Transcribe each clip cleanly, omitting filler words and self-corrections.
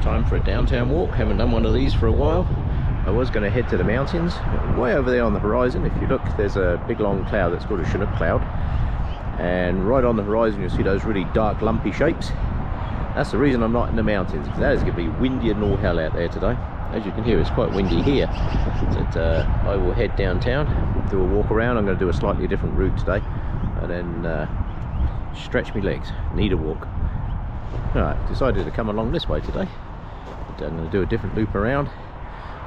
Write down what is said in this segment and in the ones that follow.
Time for a downtown walk. Haven't done one of these for a while. I was going to head to the mountains. Way over there on the horizon, if you look, there's a big long cloud that's called a Chinook cloud. And right on the horizon you'll see those really dark lumpy shapes. That's the reason I'm not in the mountains, because that is going to be windier than all hell out there today. As you can hear, it's quite windy here. But I will head downtown, do a walk around. I'm going to do a slightly different route today, and then stretch my legs. Need a walk. Alright, decided to come along this way today. But I'm going to do a different loop around.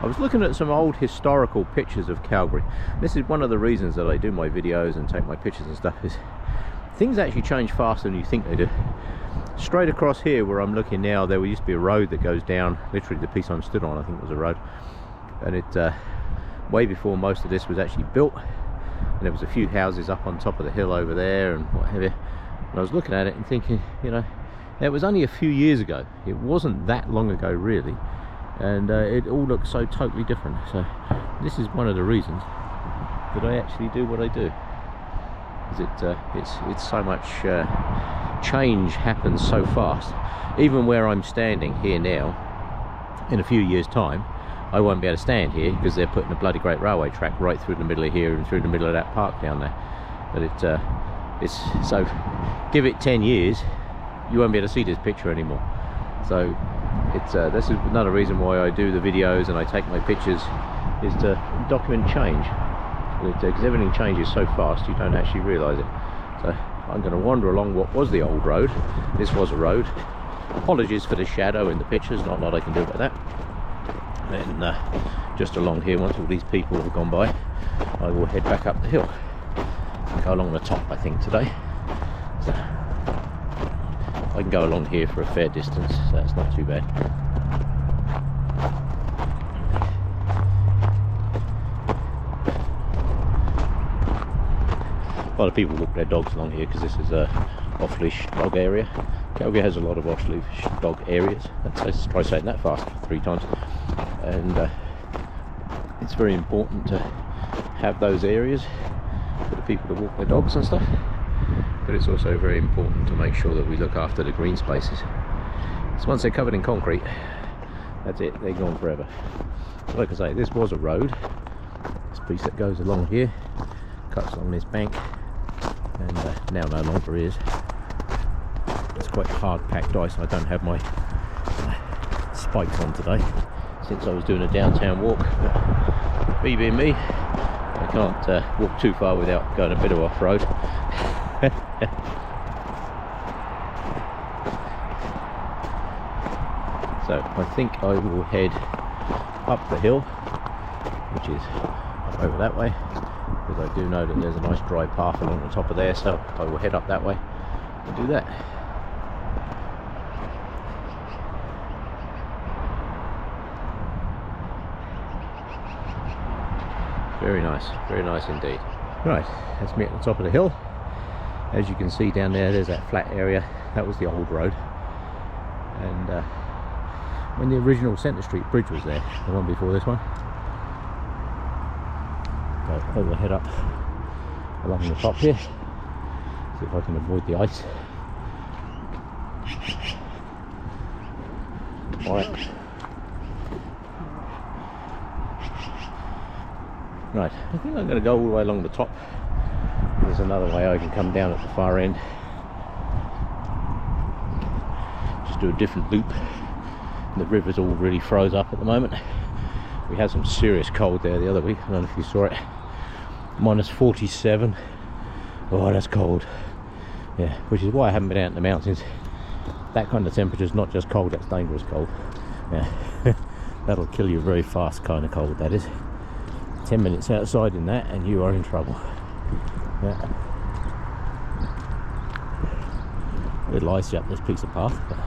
I was looking at some old historical pictures of Calgary. This is one of the reasons that I do my videos and take my pictures and stuff, is things actually change faster than you think they do. Straight across here where I'm looking now, there used to be a road that goes down, literally the piece I'm stood on I think was a road, and it way before most of this was actually built, and there was a few houses up on top of the hill over there and what have you. And I was looking at it and thinking, you know, it was only a few years ago, it wasn't that long ago really, and it all looks so totally different. So this is one of the reasons that I actually do what I do. It's so much change happens so fast. Even where I'm standing here now, in a few years time I won't be able to stand here because they're putting a bloody great railway track right through the middle of here and through the middle of that park down there. But it's so, give it 10 years, you won't be able to see this picture anymore. So it's this is another reason why I do the videos and I take my pictures, is to document change. Because everything changes so fast you don't actually realise it. So I'm going to wander along what was the old road. This was a road. Apologies for the shadow in the pictures, not a lot I can do about that. And just along here, once all these people have gone by, I will head back up the hill. Go along the top I think today. So I can go along here for a fair distance, so that's not too bad. A lot of people walk their dogs along here because this is a off-leash dog area. Calgary has a lot of off-leash dog areas. Let's try saying that fast 3 times. And it's very important to have those areas for the people to walk their dogs and stuff. But it's also very important to make sure that we look after the green spaces. So once they're covered in concrete, that's it, they're gone forever. Like I say, this was a road. This piece that goes along here cuts along this bank, and now no longer is. It's quite hard packed ice. I don't have my spikes on today since I was doing a downtown walk. Me being me, I can't walk too far without going a bit of off-road. So I think I will head up the hill, which is up over that way, because I do know that there's a nice dry path along the top of there, so I will head up that way and do that. Very nice indeed. Right, that's me at the top of the hill. As you can see down there's that flat area. That was the old road, and when the original Centre Street Bridge was there, the one before this one. So I will head up along the top here, see if I can avoid the ice. Right, I think I'm going to go all the way along the top. There's another way I can come down at the far end. Just do a different loop. The river's all really froze up at the moment. We had some serious cold there the other week. I don't know if you saw it. Minus 47. Oh, that's cold. Yeah, which is why I haven't been out in the mountains. That kind of temperature is not just cold, that's dangerous cold. Yeah, that'll kill you very fast kind of cold, that is. 10 minutes outside in that and you are in trouble. Yeah. A little icy up this piece of path, but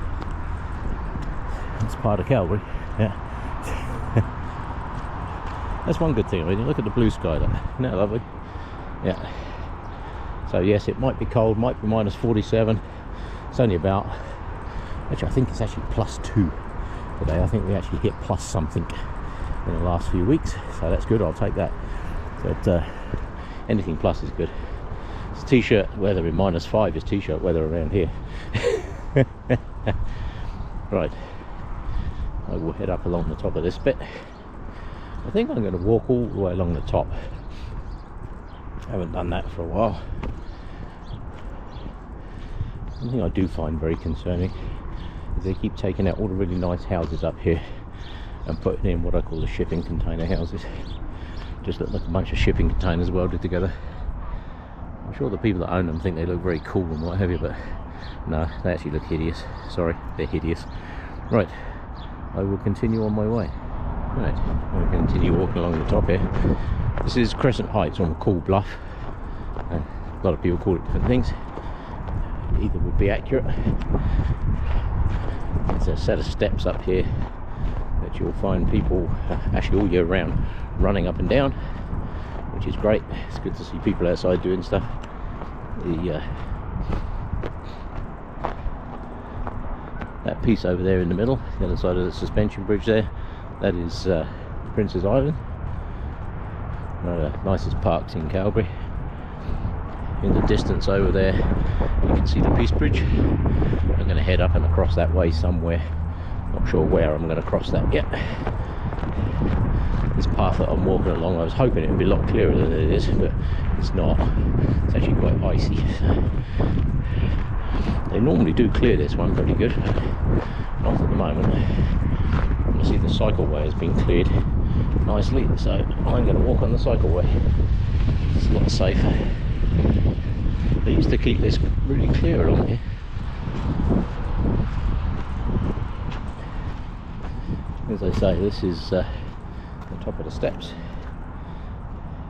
it's part of Calgary. Yeah. That's one good thing. I mean, look at the blue sky there. Isn't that lovely? Yeah. So yes, it might be cold, might be minus 47. It's only about, actually I think it's actually +2 today. I think we actually hit plus something in the last few weeks, so that's good. I'll take that. But anything plus is good. It's t-shirt weather in -5 is t-shirt weather around here. Right, I will head up along the top of this bit. I think I'm going to walk all the way along the top. I haven't done that for a while. One thing I do find very concerning is they keep taking out all the really nice houses up here and putting in what I call the shipping container houses. Just look like a bunch of shipping containers welded together. I'm sure the people that own them think they look very cool and what have you, but no, they actually look hideous. Sorry, they're hideous. Right, I will continue on my way. Right, I'm going to continue walking along the top here. This is Crescent Heights on Cool Bluff. A lot of people call it different things. Either would be accurate. There's a set of steps up here that you'll find people actually all year round running up and down, which is great. It's good to see people outside doing stuff. That piece over there in the middle, the other side of the suspension bridge there, that is Prince's Island. One of the nicest parks in Calgary. In the distance over there you can see the Peace Bridge. I'm going to head up and across that way somewhere. Not sure where I'm going to cross that yet. This path that I'm walking along, I was hoping it would be a lot clearer than it is, but it's not. It's actually quite icy. They normally do clear this one pretty good, but not at the moment. You see the cycleway has been cleared nicely, so I'm going to walk on the cycleway. It's a lot safer. They used to keep this really clear along here. As I say, this is the top of the steps.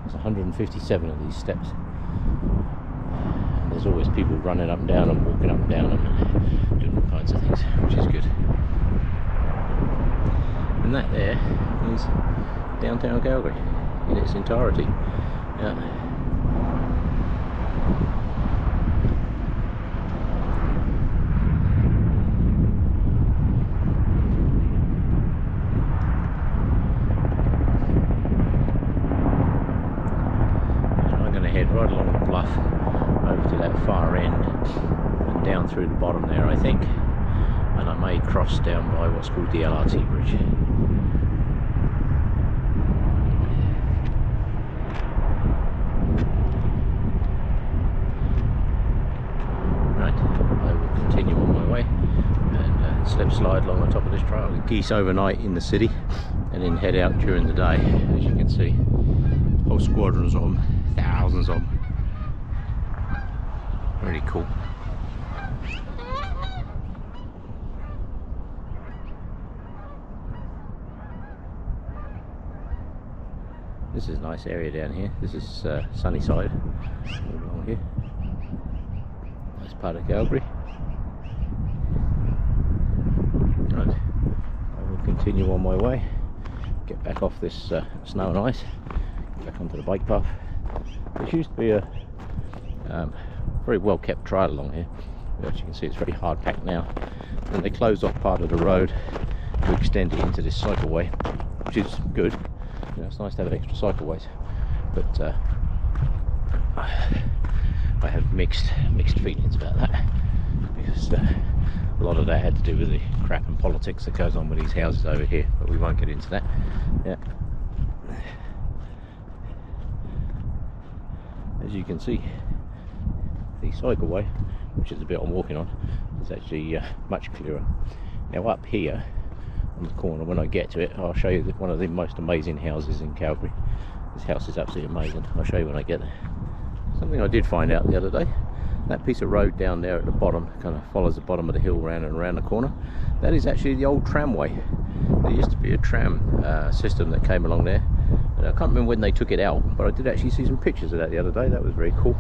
There's 157 of these steps. And there's always people running up and down and walking up and down and doing all kinds of things, which is good. And that there is downtown Calgary in its entirety. Yeah. Right along the bluff over to that far end and down through the bottom there, I think, and I may cross down by what's called the LRT bridge. Right, I will continue on my way and slip slide along the top of this trail. Geese overnight in the city and then head out during the day. As you can see, whole squadrons of them. Thousands of them. Really cool. This is a nice area down here. This is Sunnyside along here. Nice part of Calgary. Right, I will continue on my way. Get back off this snow and ice. Get back onto the bike path. This used to be a very well kept trail along here. As you can see, it's very hard packed now. And they closed off part of the road to extend it into this cycleway, which is good. You know, it's nice to have extra cycleways. But I have mixed feelings about that, because a lot of that had to do with the crap and politics that goes on with these houses over here. But we won't get into that. Yeah. As you can see, the cycleway, which is the bit I'm walking on, is actually much clearer. Now up here on the corner, when I get to it, I'll show you one of the most amazing houses in Calgary. This house is absolutely amazing. I'll show you when I get there. Something I did find out the other day, that piece of road down there at the bottom kind of follows the bottom of the hill round and around the corner. That is actually the old tramway. There used to be a tram system that came along there. I can't remember when they took it out, but I did actually see some pictures of that the other day. That was very cool.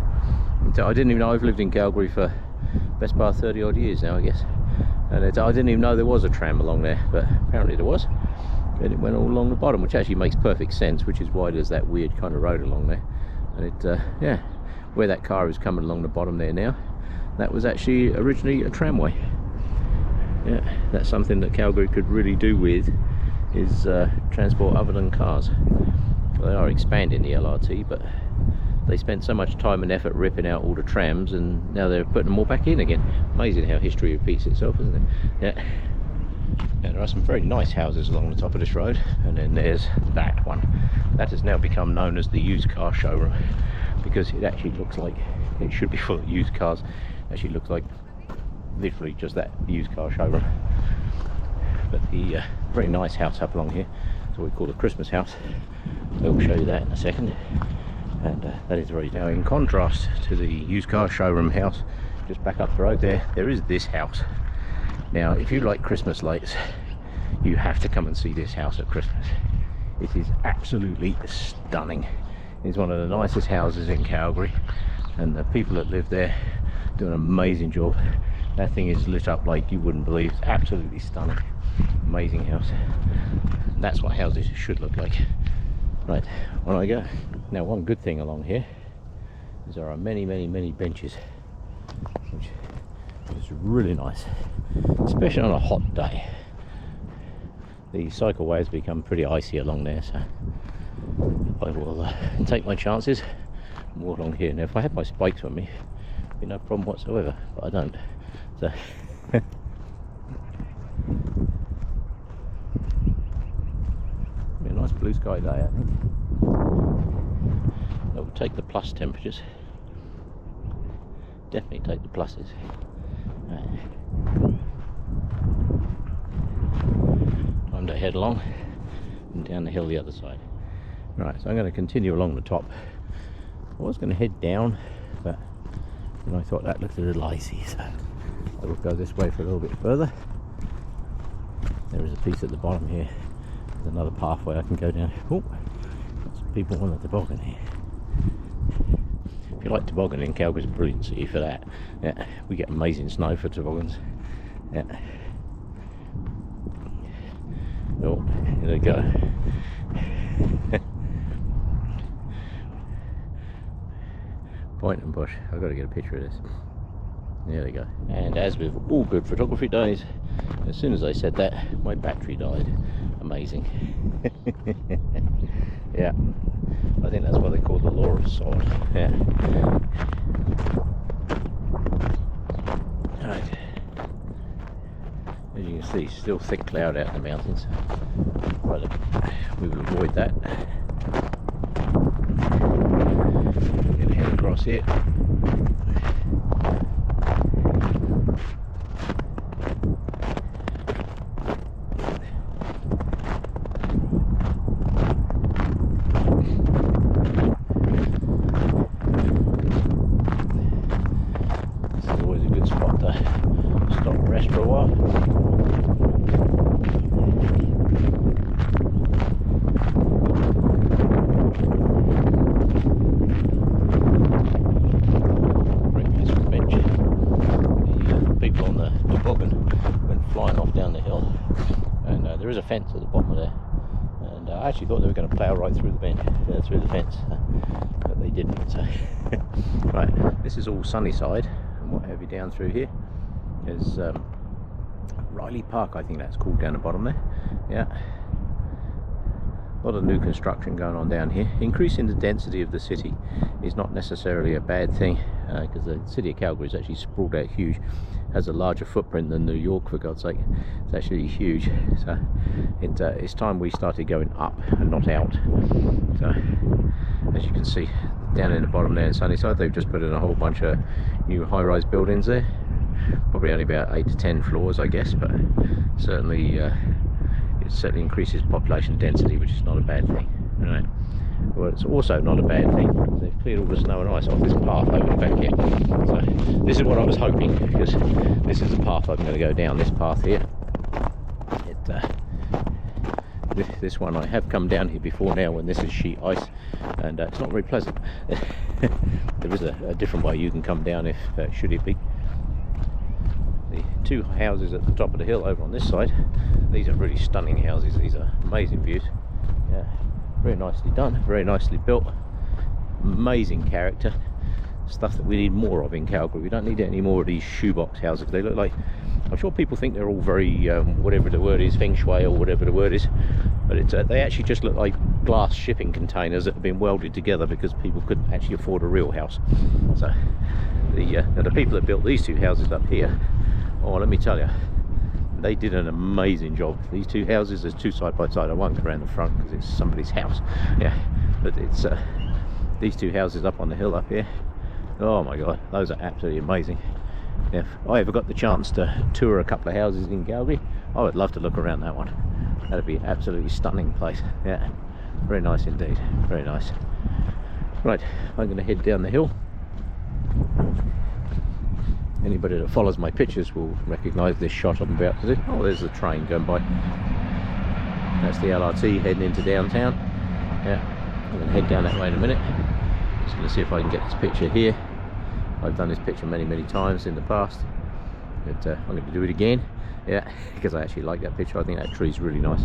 So I didn't even know. I've lived in Calgary for best part of 30 odd years now, I guess, and I didn't even know there was a tram along there, but apparently there was, and it went all along the bottom, which actually makes perfect sense, which is why there's that weird kind of road along there. And it yeah, where that car is coming along the bottom there now, that was actually originally a tramway. Yeah, that's something that Calgary could really do with, is transport other than cars. They are expanding the LRT, but they spent so much time and effort ripping out all the trams, and now they're putting them all back in again. Amazing how history repeats itself, isn't it? Yeah. Now there are some very nice houses along the top of this road, and then there's that one. That has now become known as the used car showroom, because it actually looks like it should be full of used cars. It actually looks like literally just that, used car showroom. But the very nice house up along here is what we call the Christmas house. I'll show you that in a second. And that is very, now in contrast to the used car showroom house just back up the road there is this house. Now if you like Christmas lights, you have to come and see this house at Christmas. It is absolutely stunning. It's one of the nicest houses in Calgary, and the people that live there do an amazing job. That thing is lit up like you wouldn't believe. It's absolutely stunning. Amazing house. That's what houses should look like. Right, on I go. Now one good thing along here is there are many benches, which is really nice, especially on a hot day. The cycleway has become pretty icy along there, so I will take my chances and walk along here. Now if I had my spikes with me, there'd be no problem whatsoever, but I don't. So be a nice blue sky day, I think. That will take the plus temperatures. Definitely take the pluses. Time to head along and down the hill the other side. Right, so I'm going to continue along the top. I was going to head down, but then I thought that looked a little icy, so I will go this way for a little bit further. There is a piece at the bottom here. There's another pathway I can go down. Oh, some people want a toboggan here. If you like tobogganing, Calgary's a brilliant city for that. Yeah, we get amazing snow for toboggans. Yeah. Oh, here they go. Point and push. I've got to get a picture of this. There they go. And as with all good photography days, as soon as I said that, my battery died. Amazing. Yeah, I think that's what they call the law of sod. Yeah. Right. As you can see, still thick cloud out in the mountains. Right, we will avoid that. Gonna head across here. There is a fence at the bottom of there, and I actually thought they were going to plough right through the bench, through the fence, but they didn't. So right, this is all Sunnyside, and what have you down through here is Riley Park, I think that's called, down the bottom there. Yeah, a lot of new construction going on down here. Increasing the density of the city is not necessarily a bad thing, because the city of Calgary is actually sprawled out huge, has a larger footprint than New York, for God's sake. It's actually huge, so it's time we started going up and not out. So as you can see down in the bottom there in Sunnyside, they've just put in a whole bunch of new high-rise buildings there, probably only about 8 to 10 floors, I guess, but certainly it certainly increases population density, which is not a bad thing. Right. Well, it's also not a bad thing. They've cleared all the snow and ice off this path over the back here. So this is what I was hoping, because this is the path I'm going to go down, this path here. This one, I have come down here before now when this is sheet ice, and it's not very pleasant. There is a different way you can come down if should it be. The two houses at the top of the hill over on this side, these are really stunning houses. These are amazing views. Yeah. Very nicely done, very nicely built, amazing character, stuff that we need more of in Calgary. We don't need any more of these shoebox houses. They look like, I'm sure people think they're all very, whatever the word is, feng shui or whatever the word is, but they actually just look like glass shipping containers that have been welded together because people couldn't actually afford a real house. So the people that built these two houses up here, oh, let me tell you, They did an amazing job. These two houses, there's two side by side. I won't go around the front because it's somebody's house. Yeah, but it's these two houses up on the hill up here. Oh my god, those are absolutely amazing. If I ever got the chance to tour a couple of houses in Calgary, I would love to look around that one. That'd be an absolutely stunning place. Yeah, very nice indeed, very nice. Right, I'm going to head down the hill. Anybody that follows my pictures will recognise this shot I'm about to do. Oh, there's the train going by. That's the LRT heading into downtown. Yeah, I'm going to head down that way in a minute. Just going to see if I can get this picture here. I've done this picture many times in the past, but I'm going to do it again. Yeah, because I actually like that picture. I think that tree's really nice.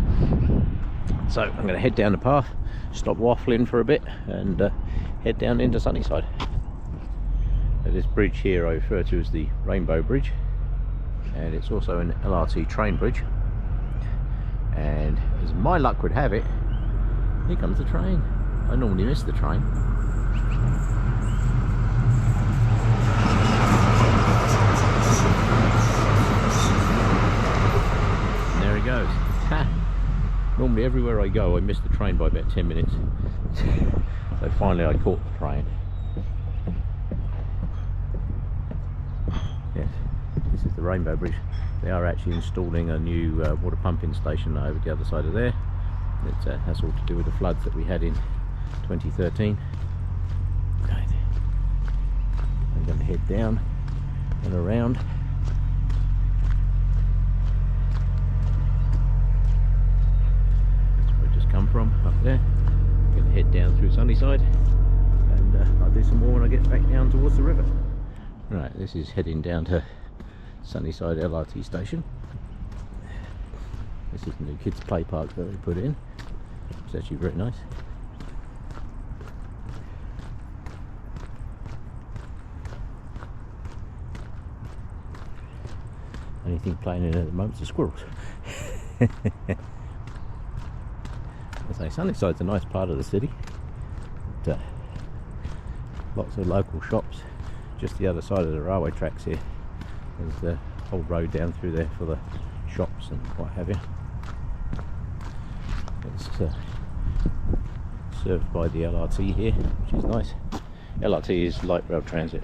So I'm going to head down the path, stop waffling for a bit, and head down into Sunnyside. Now, this bridge here I refer to as the Rainbow Bridge, and it's also an LRT train bridge. And as my luck would have it, here comes the train. I normally miss the train. Goes. Normally everywhere I go I miss the train by about 10 minutes. So finally I caught the train. Yes, this is the Rainbow Bridge. They are actually installing a new water pumping station over the other side of there. That's all to do with the floods that we had in 2013. Right. I'm going to head down and around. Come from up there. I'm going to head down through Sunnyside, and I'll do some more when I get back down towards the river. Right, this is heading down to Sunnyside LRT station. This is the new kids play park that they put in. It's actually very nice. Only thing playing in it at the moment is the squirrels. I say, Sunnyside's a nice part of the city. But, lots of local shops. Just the other side of the railway tracks here. There's the whole road down through there for the shops and what have you. It's served by the LRT here, which is nice. LRT is light rail transit.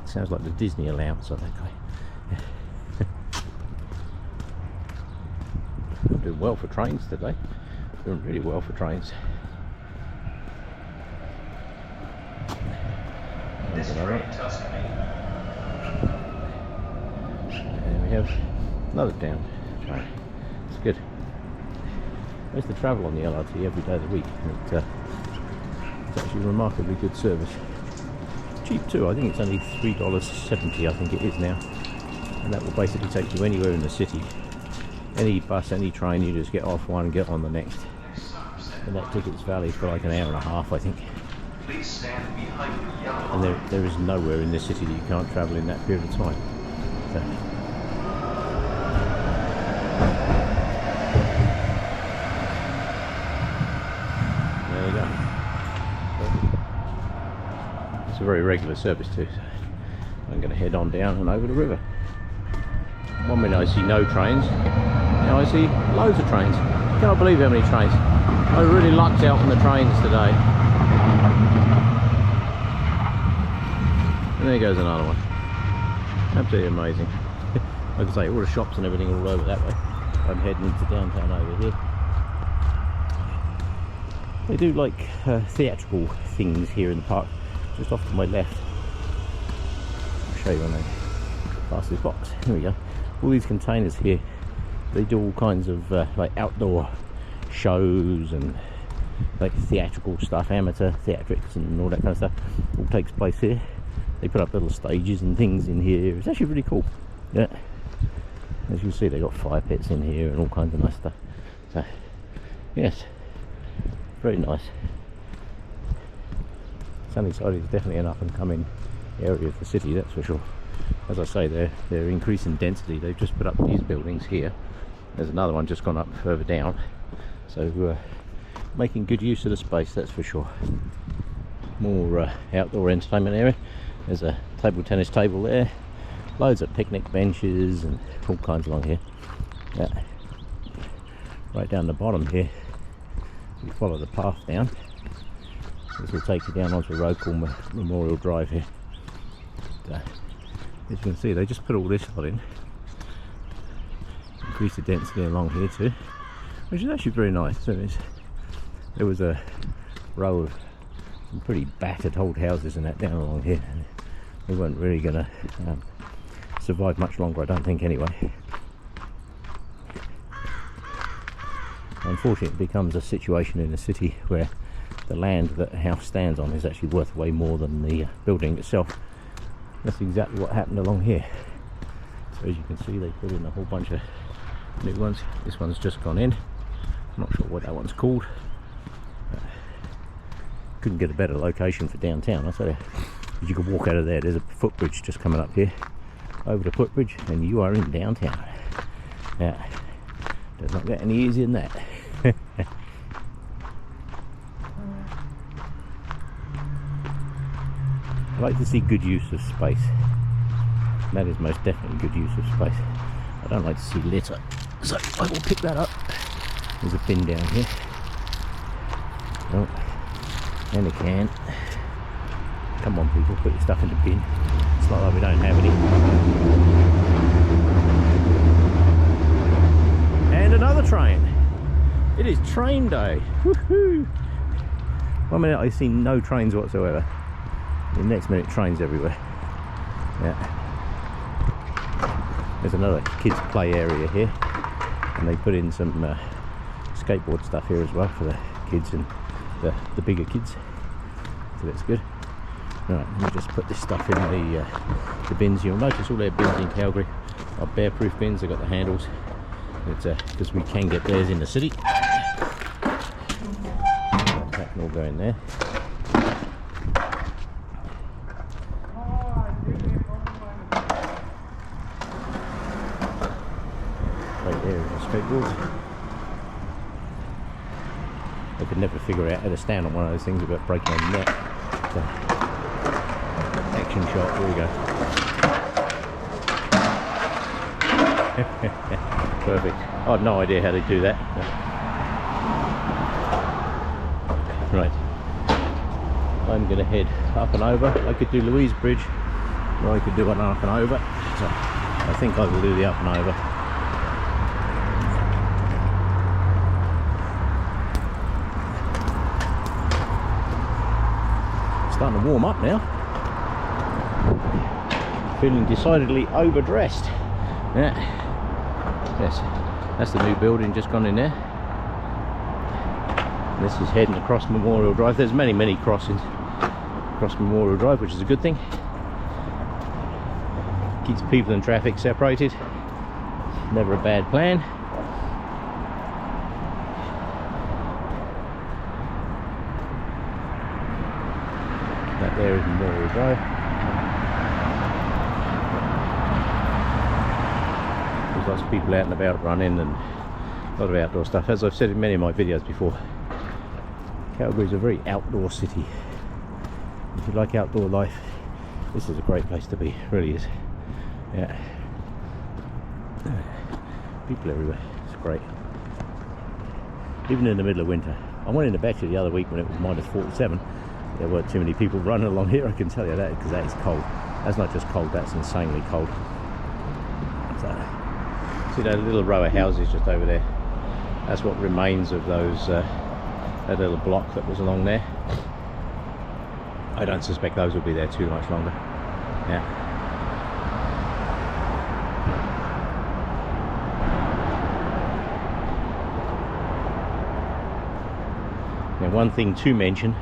Sounds like the Disney allowance, I think. I'm doing well for trains today. Doing really well for trains. This train Tuscany. And we have another down train. It's good. I used to travel on the LRT every day of the week. It's actually remarkably good service. Cheap too. I think it's only $3.70. I think it is now, and that will basically take you anywhere in the city. Any bus, any train, you just get off one, get on the next. And that ticket's valid for like an hour and a half, I think. Please stand behind the yellow. And there is nowhere in this city that you can't travel in that period of time. So. There we go. It's a very regular service too. So I'm going to head on down and over the river. One minute I see no trains. Now I see loads of trains. I cannot believe how many trains. I really lucked out on the trains today. And there goes another one. Absolutely amazing. Like I say, all the shops and everything all over that way. I'm heading into downtown over here. They do like theatrical things here in the park, just off to my left. I'll show you when I pass this box. Here we go. All these containers here, they do all kinds of like outdoor shows and like theatrical stuff, amateur theatrics and all that kind of stuff. All takes place here. They put up little stages and things in here. It's actually really cool. Yeah. As you can see, they got fire pits in here and all kinds of nice stuff. So, yes, very nice. Sunnyside is definitely an up and coming area of the city, that's for sure. As I say, they're increasing density. They've just put up these buildings here. There's another one just gone up further down. So making good use of the space, that's for sure. more outdoor entertainment area. There's a table tennis table there, loads of picnic benches and all kinds along here. Yeah. Right down the bottom here, you follow the path down. This will take you down onto a road called Memorial Drive here. As you can see, they just put all this lot in. Increase the density along here too, which is actually very nice. So there was a row of some pretty battered old houses and that down along here, and they weren't really going to survive much longer, I don't think, anyway. Unfortunately, it becomes a situation in the city where the land that a house stands on is actually worth way more than the building itself. That's exactly what happened along here. So as you can see, they put in a whole bunch of new ones. This one's just gone in. I'm not sure what that one's called. Couldn't get a better location for downtown, I tell you. You could walk out of there. There's a footbridge just coming up here, over the footbridge, and you are in downtown. Yeah, does not get any easier than that. I like to see good use of space. That is most definitely good use of space. I don't like to see litter, so I will pick that up. There's a bin down here. Oh, and a can. Come on, people, put your stuff in the bin. It's not like we don't have any. And another train. It is train day. Woohoo! 1 minute I see no trains whatsoever. The next minute, trains everywhere. Yeah. There's another kids play area here, and they put in some skateboard stuff here as well for the kids and the bigger kids. So that's good. Right, let me just put this stuff in the bins. You'll notice all their bins in Calgary are bear-proof bins. They've got the handles. It's because we can get theirs in the city. That can all go in there. Right there is the skateboards. I could never figure out how to stand on one of those things without breaking a neck. So, action shot, here we go. Perfect. I have no idea how to do that. Right. I'm going to head up and over. I could do Louise Bridge, or I could do an up and over. So I think I will do the up and over. Starting to warm up now. Feeling decidedly overdressed. Yeah. Yes, that's the new building just gone in there. This is heading across Memorial Drive. There's many crossings across Memorial Drive, which is a good thing. Keeps people and traffic separated. Never a bad plan. That there is Memorial Drive. There's lots of people out and about running and a lot of outdoor stuff. As I've said in many of my videos before, Calgary is a very outdoor city. If you like outdoor life, this is a great place to be. It really is. Yeah. People everywhere. It's great. Even in the middle of winter. I went in the Batcher the other week when it was minus 47. There weren't too many people running along here, I can tell you that, because that is cold. That's not just cold, that's insanely cold. So, see that little row of houses just over there? That's what remains of those, that little block that was along there. I don't suspect those will be there too much longer. Yeah. Now, one thing to mention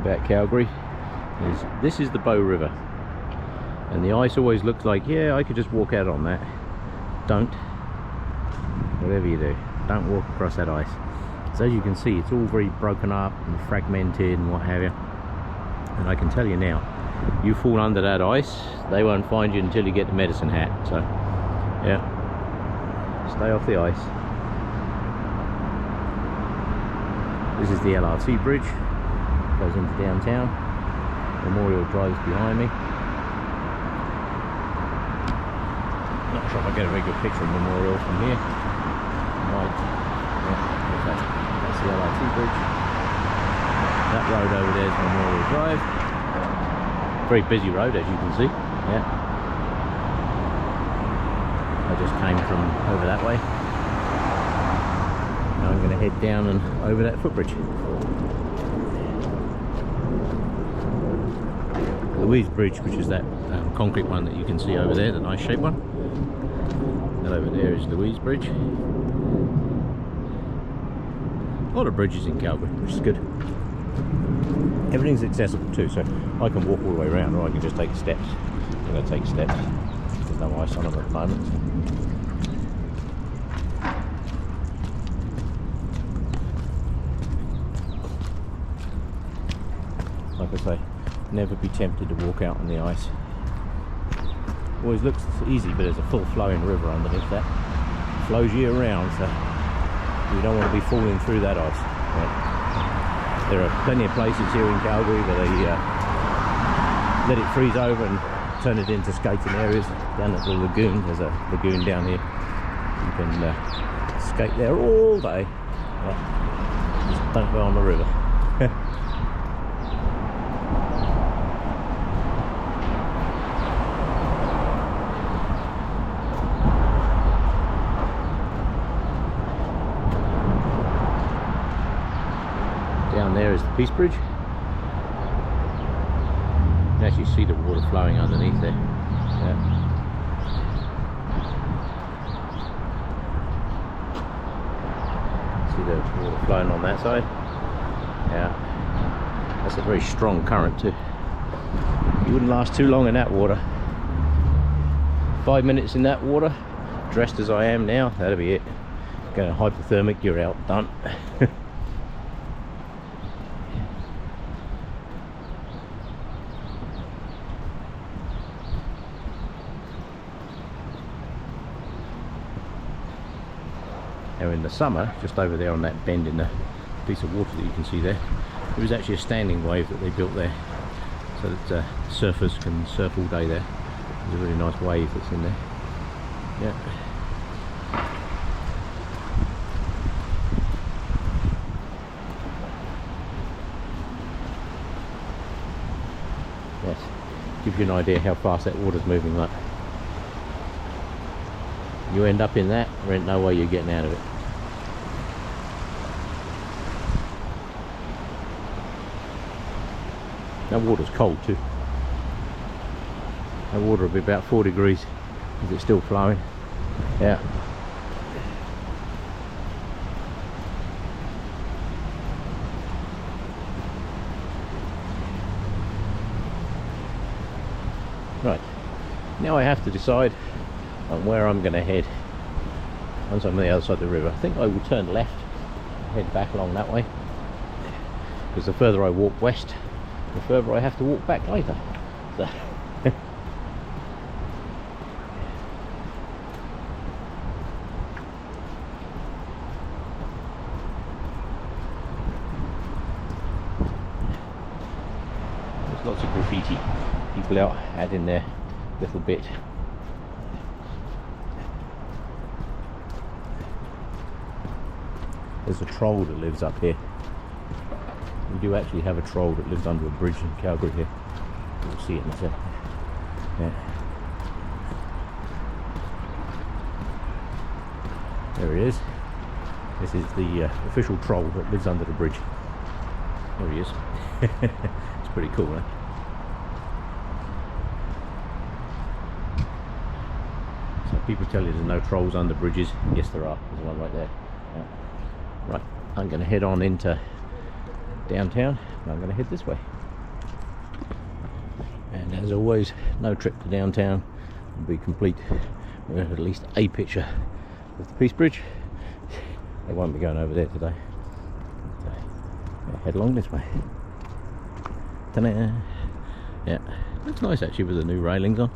about Calgary is this is the Bow River, and the ice always looks like, yeah, I could just walk out on that. Don't. Whatever you do, don't walk across that ice. So as you can see, it's all very broken up and fragmented and what have you. And I can tell you now, you fall under that ice, they won't find you until you get the medicine hat. So yeah, stay off the ice. This is the LRT bridge, goes into downtown. Memorial Drive's behind me. Not sure if I get a very good picture of Memorial from here. Right. Yeah, that's the LRT bridge. That road over there is Memorial Drive. Very busy road, as you can see. Yeah. I just came from over that way. Now I'm going to head down and over that footbridge. Louise Bridge, which is that concrete one that you can see over there, the nice shaped one. That over there is Louise Bridge. A lot of bridges in Calgary, which is good. Everything's accessible too, so I can walk all the way around, or I can just take steps. I'm going to take steps. There's no ice on them at the moment. Like I say, never be tempted to walk out on the ice. Always looks easy, but there's a full flowing river underneath that. It flows year round, so you don't want to be falling through that ice. Right? There are plenty of places here in Calgary where they let it freeze over and turn it into skating areas. Down at the lagoon, there's a lagoon down here. You can skate there all day. Right? Just don't go on the river. Down there is the Peace Bridge. You can actually see the water flowing underneath there. Yeah. See the water flowing on that side? Yeah. That's a very strong current too. You wouldn't last too long in that water. 5 minutes in that water, dressed as I am now, that'll be it. Going hypothermic, you're out, done. Now in the summer, just over there on that bend in the piece of water that you can see there, there was actually a standing wave that they built there, so that surfers can surf all day there. There's a really nice wave that's in there. Yeah. Yes, gives you an idea how fast that water's moving. Like, you end up in that, there ain't no way you're getting out of it. That water's cold too. That water will be about 4 degrees. Is it still flowing? Yeah. Right. Now I have to decide on where I'm going to head once I'm on the other side of the river. I think I will turn left and head back along that way, because the further I walk west, the further I have to walk back later. So there's lots of graffiti, people out adding their little bit. There's a troll that lives up here. We do actually have a troll that lives under a bridge in Calgary here. You'll see it in a second. Yeah. There he is. This is the official troll that lives under the bridge. There he is. It's pretty cool, eh? So people tell you there's no trolls under bridges. Yes, there are. There's one right there. Yeah. Right, I'm going to head on into downtown, and I'm going to head this way. And as always, no trip to downtown will be complete without at least a picture of the Peace Bridge. I won't be going over there today. So, I'll head along this way. Ta-da! Yeah, looks nice actually with the new railings on.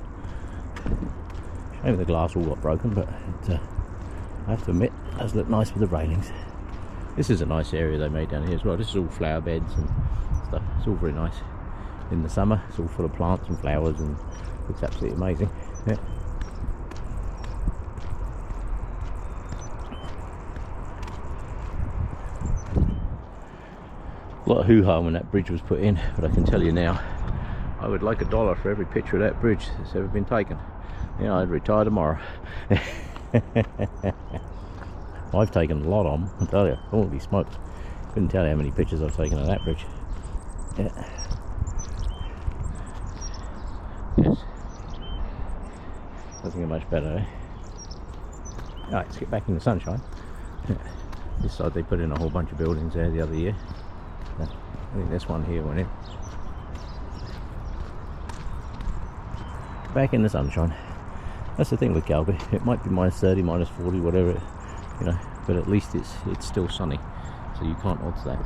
Shame the glass all got broken, but I have to admit, it does look nice with the railings. This is a nice area they made down here as well. This is all flower beds and stuff. It's all very nice. in the summer. It's all full of plants and flowers and looks absolutely amazing. Yeah. A lot of hoo-ha when that bridge was put in, but I can tell you now, I would like $1 for every picture of that bridge that's ever been taken. You know, I'd retire tomorrow. I've taken a lot on, I tell you, holy smokes. Couldn't tell you how many pictures I've taken of that bridge. Yeah. Yes. Doesn't get much better, eh? Alright, let's get back in the sunshine. Yeah. This side they put in a whole bunch of buildings there the other year. I think this one here went in. Back in the sunshine. That's the thing with Calgary. It might be -30, -40, whatever, you know, but at least it's still sunny. So you can't odds that.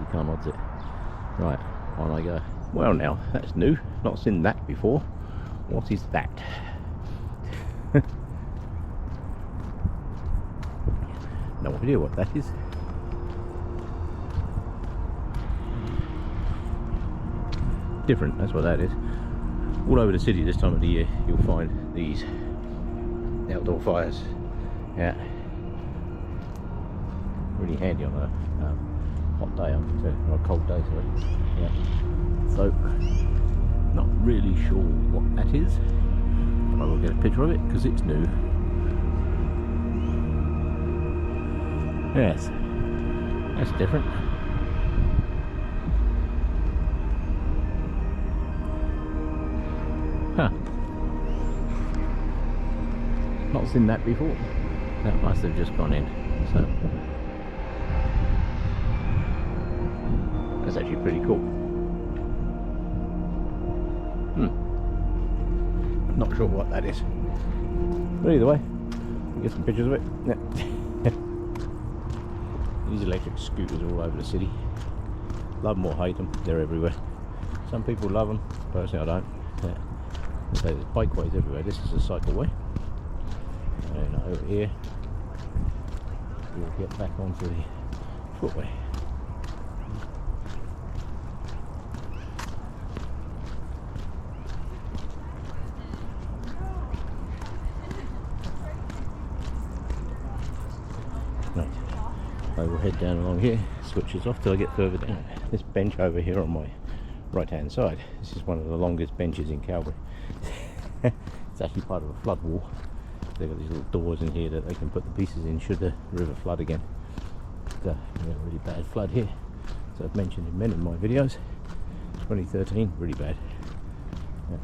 You can't odds it. Right, on I go. Well now, that's new. Not seen that before. What is that? No idea what that is. Different, that's what that is. All over the city this time of the year you'll find these outdoor fires. Yeah, really handy on a hot day, or a cold day, sorry. Yeah, so not really sure what that is, but I will get a picture of it because it's new. Yes, that's different. Huh. Not seen that before. That must have just gone in. So that's actually pretty cool. Not sure what that is. But either way, I'll get some pictures of it. Yeah. These electric scooters all over the city. Love them or hate them, they're everywhere. Some people love them, personally I don't. Yeah. So there's bikeways everywhere. This is a cycleway. And over here we'll get back onto the footway. Right. I will head down along here, switches off till I get further down. This bench over here on my right hand side, this is one of the longest benches in Calgary. It's actually part of a flood wall. They've got these little doors in here that they can put the pieces in should the river flood again. We had a really bad flood here, so I've mentioned in many of my videos. 2013, really bad. Yeah.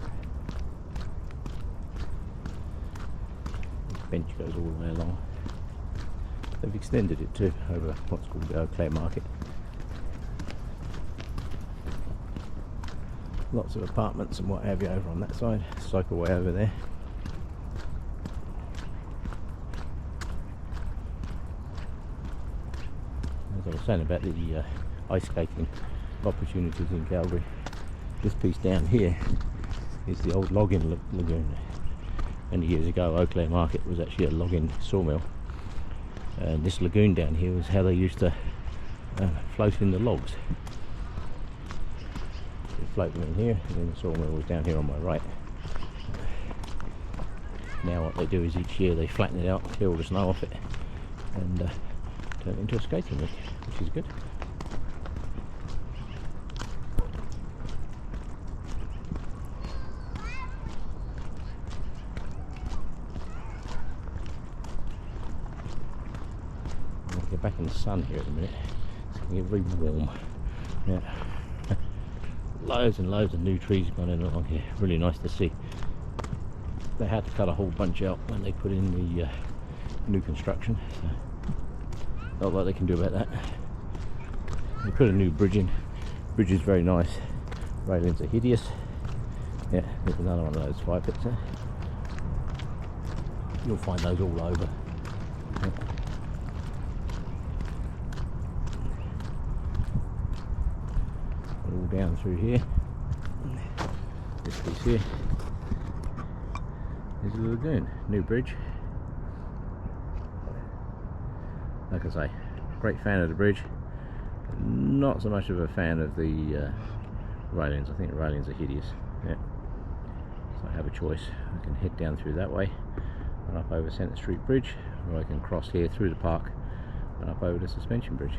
This bench goes all the way along. They've extended it too over what's called the Clay Market. Lots of apartments and what have you over on that side. Cycleway over there. As I was saying about the ice skating opportunities in Calgary, this piece down here is the old logging lagoon. Many years ago, Eau Claire Market was actually a logging sawmill, and this lagoon down here was how they used to float in the logs. Float them in here, and then the sawmill was down here on my right. Now what they do is each year they flatten it out, clear all the snow off it, and turn it into a skating rink, which is good. I'll get back in the sun here in a minute. It's going to get very warm. Yeah. Loads and loads of new trees have gone in along here. Really nice to see. They had to cut a whole bunch out when they put in the new construction. So not like they can do about that. They put a new bridge in. Bridge is very nice. Railings are hideous. Yeah, there's another one of those fire pits there. You'll find those all over. Yeah. All down through here. This piece here is the lagoon. New bridge. Like I say, great fan of the bridge. Not so much of a fan of the railings. I think the railings are hideous. Yeah. So I have a choice. I can head down through that way and up over Centre Street Bridge, or I can cross here through the park and up over the Suspension Bridge.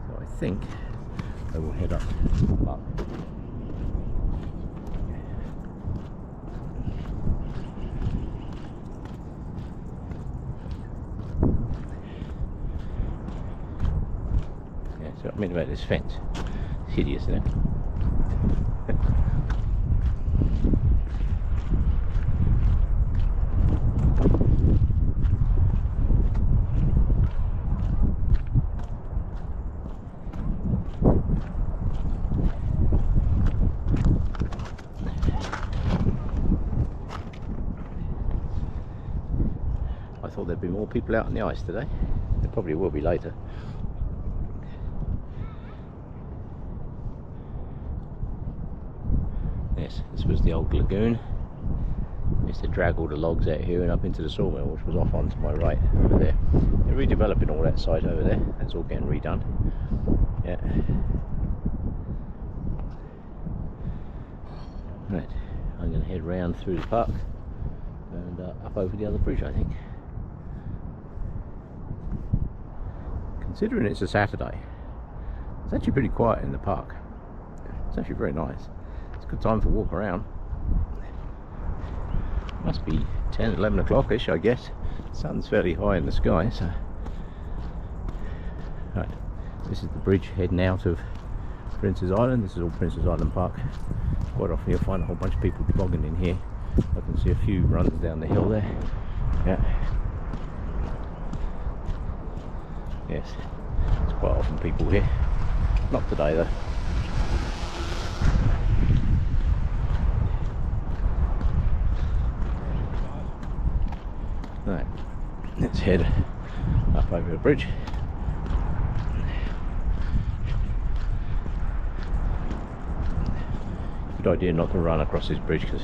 So I think I will head up the park. Yeah, so I mean about this fence. It's hideous, isn't it? I thought there'd be more people out on the ice today. There probably will be later. Yes, this was the old lagoon. I used to drag all the logs out here and up into the sawmill, which was off onto my right over there. They're redeveloping all that site over there. That's all getting redone. Yeah. Right, I'm going to head round through the park and up over the other bridge, I think. Considering it's a Saturday, it's actually pretty quiet in the park. It's actually very nice. It's a good time to walk around. Must be 10, 11 o'clock-ish, I guess. The sun's fairly high in the sky, so... Right, this is the bridge heading out of Prince's Island. This is all Prince's Island Park. Quite often you'll find a whole bunch of people tobogganing in here. I can see a few runs down the hill there. Yeah. Yes, it's quite often people here. Not today though. Right, let's head up over the bridge. Good idea not to run across this bridge because,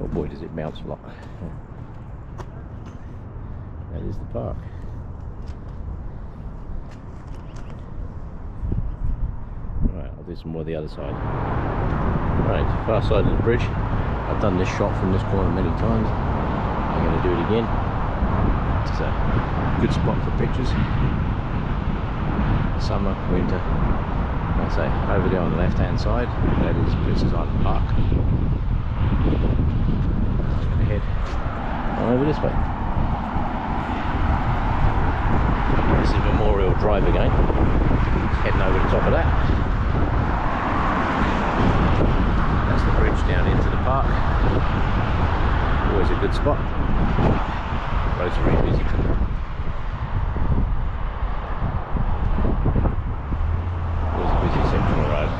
oh boy, does it bounce a lot. That is the park. Right, I'll do some more the other side. Right, far side of the bridge. I've done this shot from this corner many times. I'm going to do it again. It's a good spot for pictures. Summer, winter. I say over there on the left hand side, that is Prince's Island Park. I'm going to head on over this way. This is Memorial Drive again. Heading over the top of that. That's the bridge down into the park. Always a good spot. Roads are really busy. Always a busy section of road.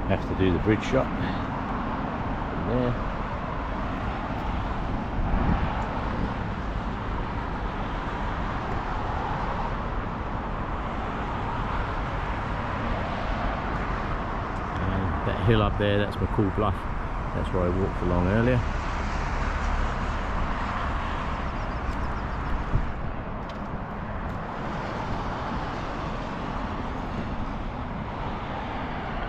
Have to do the bridge shot from there. And that hill up there, that's McCool Bluff. That's where I walked along earlier.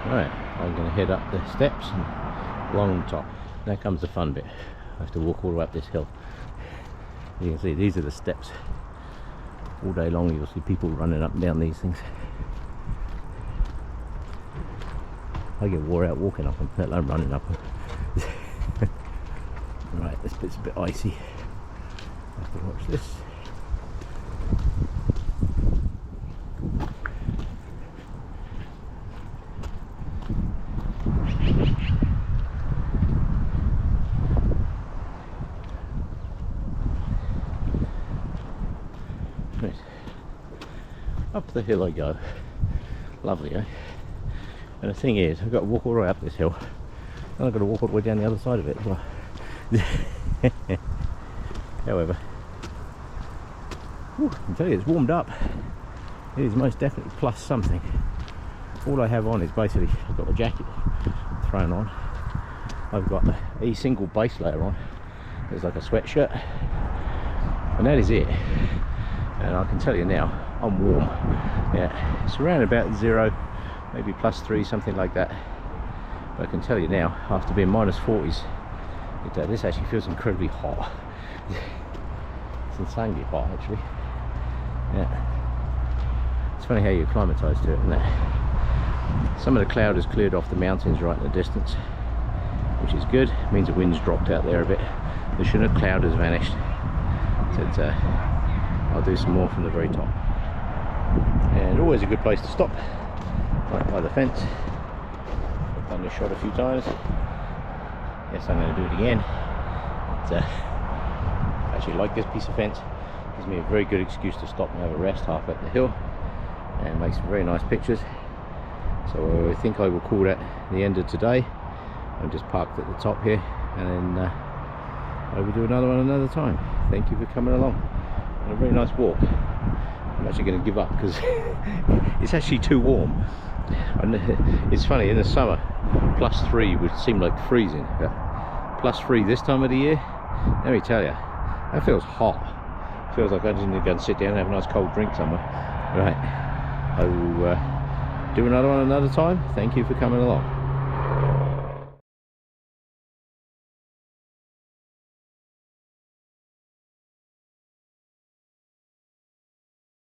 Right, I'm going to head up the steps and along the top. Now comes the fun bit. I have to walk all the way up this hill. You can see these are the steps. All day long you'll see people running up and down these things. I get wore out walking up them, let alone running up them. Right, this bit's a bit icy. I have to watch this. Right. Up the hill I go. Lovely, eh? And the thing is, I've got to walk all the way up this hill, and I've got to walk all the way down the other side of it as well. However, I can tell you it's warmed up. It is most definitely plus something. All I have on is basically, I've got the jacket thrown on, I've got a single base layer on, it's like a sweatshirt, and that is it. And I can tell you now, I'm warm. Yeah, it's around about 0, maybe +3, something like that. But I can tell you now, after being -40s, this actually feels incredibly hot. It's insanely hot, actually. Yeah, it's funny how you acclimatise to it, isn't it? Some of the cloud has cleared off the mountains right in the distance, which is good. It means the wind's dropped out there a bit. The Chinook cloud has vanished. So I'll do some more from the very top. And always a good place to stop, right by the fence. I've done this shot a few times. Yes, I'm going to do it again. I actually like this piece of fence. It gives me a very good excuse to stop and have a rest half up the hill, and make some very nice pictures. So I think I will call that the end of today. I'm just parked at the top here, and then I will do another one another time. Thank you for coming along on a very nice walk. I'm actually going to give up because it's actually too warm. And it's funny, in the summer +3 would seem like freezing, but +3 this time of the year, let me tell you, that feels hot. It feels like I just need to go and sit down and have a nice cold drink somewhere. Right, I will do another one another time. Thank you for coming along.